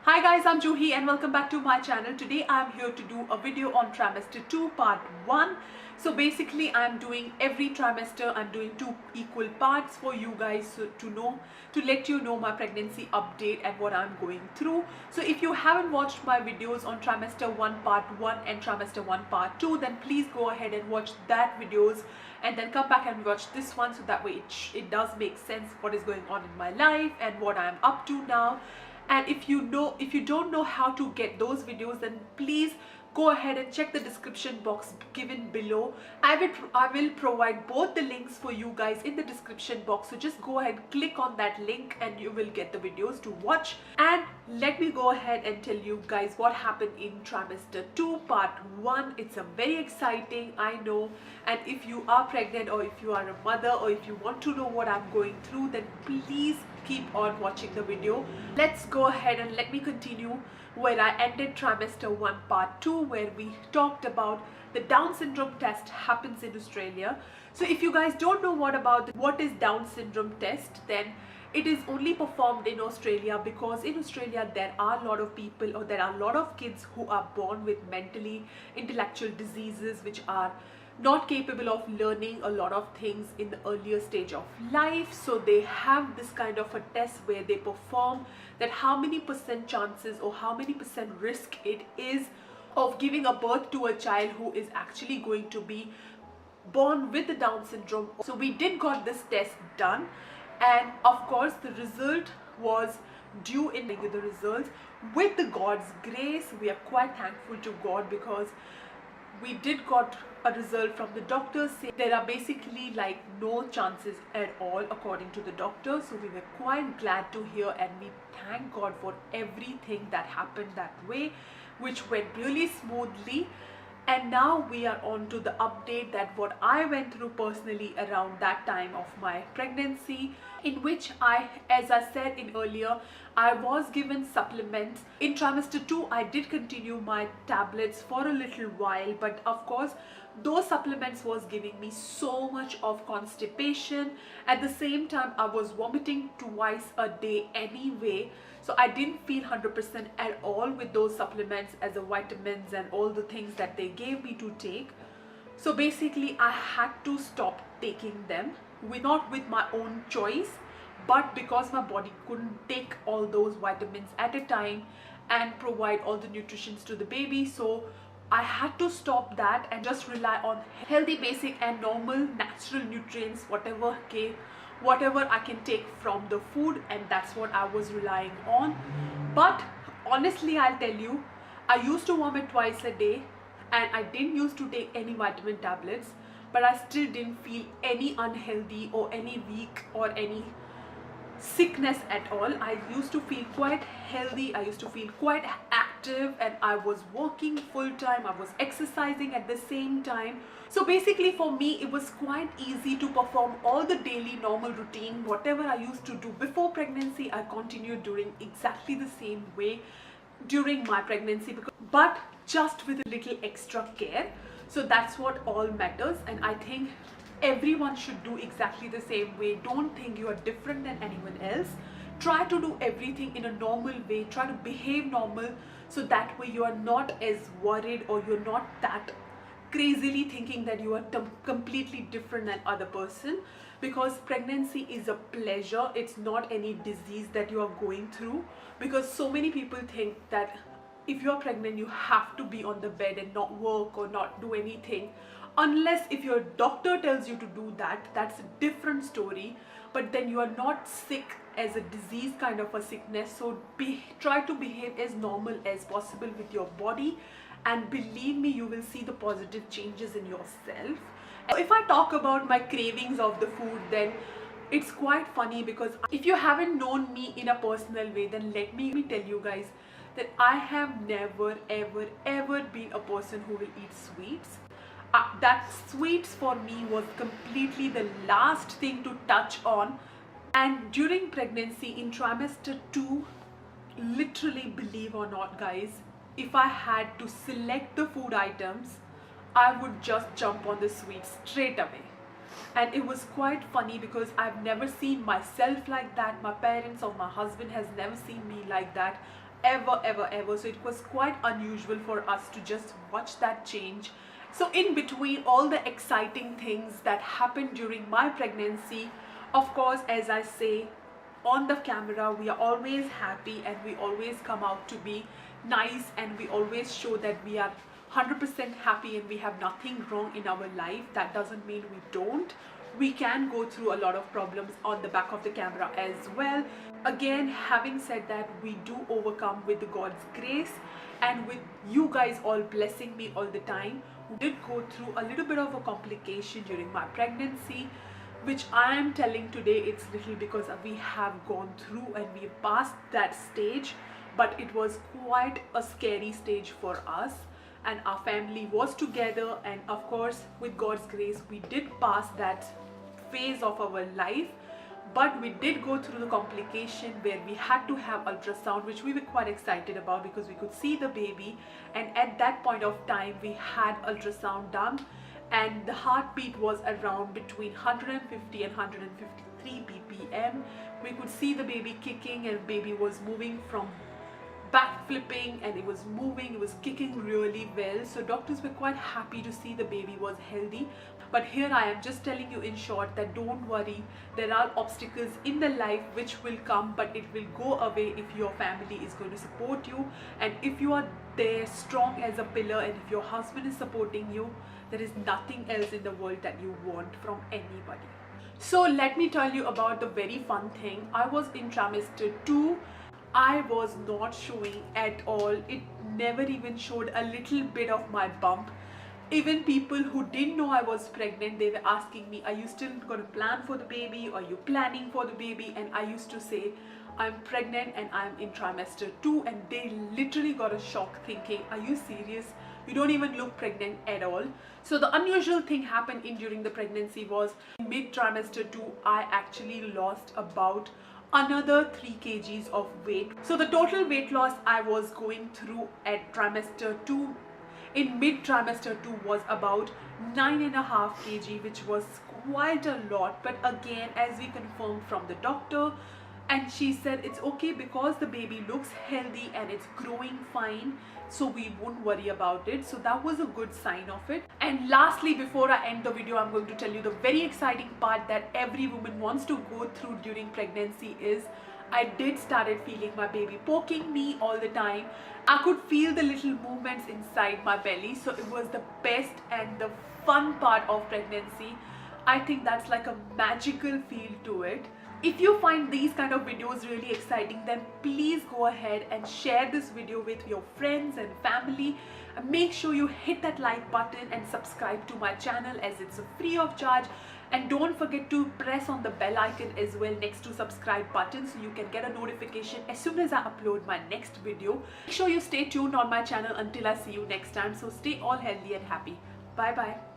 Hi guys, I'm Juhi and welcome back to my channel. Today I'm here to do a video on trimester 2 part 1. So basically I'm doing every trimester, I'm doing 2 equal parts for you guys to let you know my pregnancy update and what I'm going through. So if you haven't watched my videos on trimester 1 part 1 and trimester 1 part 2, then please go ahead and watch that videos and then come back and watch this one, so that way it does make sense what is going on in my life and what I'm up to now. And if you don't know how to get those videos, then please go ahead and check the description box given below. I will provide both the links for you guys in the description box, so just go ahead, click on that link and you will get the videos to watch. And let me go ahead and tell you guys what happened in trimester 2 part 1. It's a very exciting, I know, and if you are pregnant or if you are a mother or if you want to know what I'm going through, then please keep on watching the video. Let's go ahead and let me continue where I ended trimester 1 part 2, where we talked about the Down syndrome test happens in Australia. So if you guys don't know what is Down syndrome test, then it is only performed in Australia because in Australia there are a lot of people, or there are a lot of kids who are born with mentally intellectual diseases which are not capable of learning a lot of things in the earlier stage of life. So they have this kind of a test where they perform that how many percent chances or how many percent risk it is of giving a birth to a child who is actually going to be born with the Down syndrome. So we did got this test done, and of course the result was due in the results. With the God's grace, we are quite thankful to God because we did got a result from the doctors saying there are basically like no chances at all according to the doctor. So we were quite glad to hear, and we thank God for everything that happened that way, which went really smoothly. And now we are on to the update that what I went through personally around that time of my pregnancy, in which as I said in earlier, I was given supplements. In trimester 2, I did continue my tablets for a little while, but of course those supplements was giving me so much of constipation. At the same time, I was vomiting twice a day anyway. So I didn't feel 100% at all with those supplements as a vitamins and all the things that they gave me to take. So basically I had to stop taking them, not with my own choice, but because my body couldn't take all those vitamins at a time and provide all the nutrition to the baby. So I had to stop that and just rely on healthy, basic and normal natural nutrients, whatever I can take from the food, and that's what I was relying on. But honestly, I'll tell you, I used to vomit twice a day and I didn't used to take any vitamin tablets, but I still didn't feel any unhealthy or any weak or any sickness at all. I used to feel quite healthy, I used to feel quite active, and I was working full time, I was exercising at the same time. So basically for me it was quite easy to perform all the daily normal routine. Whatever I used to do before pregnancy, I continued doing exactly the same way during my pregnancy, but just with a little extra care. So that's what all matters, and I think everyone should do exactly the same way. Don't think you are different than anyone else. Try to do everything in a normal way, try to behave normal, so that way you are not as worried or you're not that crazily thinking that you are completely different than other person. Because pregnancy is a pleasure, it's not any disease that you are going through. Because so many people think that if you're pregnant you have to be on the bed and not work or not do anything, unless if your doctor tells you to do that, that's a different story. But then you are not sick as a disease kind of a sickness. So try to behave as normal as possible with your body, and believe me, you will see the positive changes in yourself. If I talk about my cravings of the food, then it's quite funny, because if you haven't known me in a personal way, then let me tell you guys that I have never ever been a person who will eat sweets. That sweets for me was completely the last thing to touch on. And during pregnancy in trimester 2, literally, believe or not guys, if I had to select the food items, I would just jump on the sweets straight away. And it was quite funny because I've never seen myself like that. My parents or my husband has never seen me like that. ever. So it was quite unusual for us to just watch that change. So in between all the exciting things that happened during my pregnancy, of course, as I say, on the camera we are always happy and we always come out to be nice, and we always show that we are 100% happy and we have nothing wrong in our life. That doesn't mean we don't. We can go through a lot of problems on the back of the camera as well. Again, having said that, we do overcome with God's grace and with you guys all blessing me all the time. We did go through a little bit of a complication during my pregnancy, which I am telling today it's little because we have gone through and we passed that stage, but it was quite a scary stage for us, and our family was together, and of course with God's grace we did pass that phase of our life. But we did go through the complication where we had to have ultrasound, which we were quite excited about because we could see the baby, and at that point of time we had ultrasound done and the heartbeat was around between 150 and 153 bpm. We could see the baby kicking, and baby was moving from back flipping, and it was moving, it was kicking really well. So doctors were quite happy to see the baby was healthy. But here I am just telling you in short that don't worry, there are obstacles in the life which will come, but it will go away if your family is going to support you, and if you are there strong as a pillar, and if your husband is supporting you, there is nothing else in the world that you want from anybody. So let me tell you about the very fun thing. I was in trimester 2. I was not showing at all. It never even showed a little bit of my bump. Even people who didn't know I was pregnant, they were asking me, are you still going to plan for the baby? Are you planning for the baby? And I used to say, I'm pregnant and I'm in trimester 2, and they literally got a shock thinking, are you serious? You don't even look pregnant at all. So the unusual thing happened during the pregnancy was mid trimester 2, I actually lost about another 3 kgs of weight. So the total weight loss I was going through at trimester 2 in mid trimester 2 was about 9.5 kg, which was quite a lot. But again, as we confirmed from the doctor, and she said it's okay because the baby looks healthy and it's growing fine, so we won't worry about it. So that was a good sign of it. And lastly, before I end the video, I'm going to tell you the very exciting part that every woman wants to go through during pregnancy is I did started feeling my baby poking me all the time. I could feel the little movements inside my belly. So it was the best and the fun part of pregnancy. I think that's like a magical feel to it. If you find these kind of videos really exciting, then please go ahead and share this video with your friends and family. And make sure you hit that like button and subscribe to my channel as it's free of charge. And don't forget to press on the bell icon as well next to subscribe button so you can get a notification as soon as I upload my next video. Make sure you stay tuned on my channel until I see you next time. So stay all healthy and happy. Bye bye.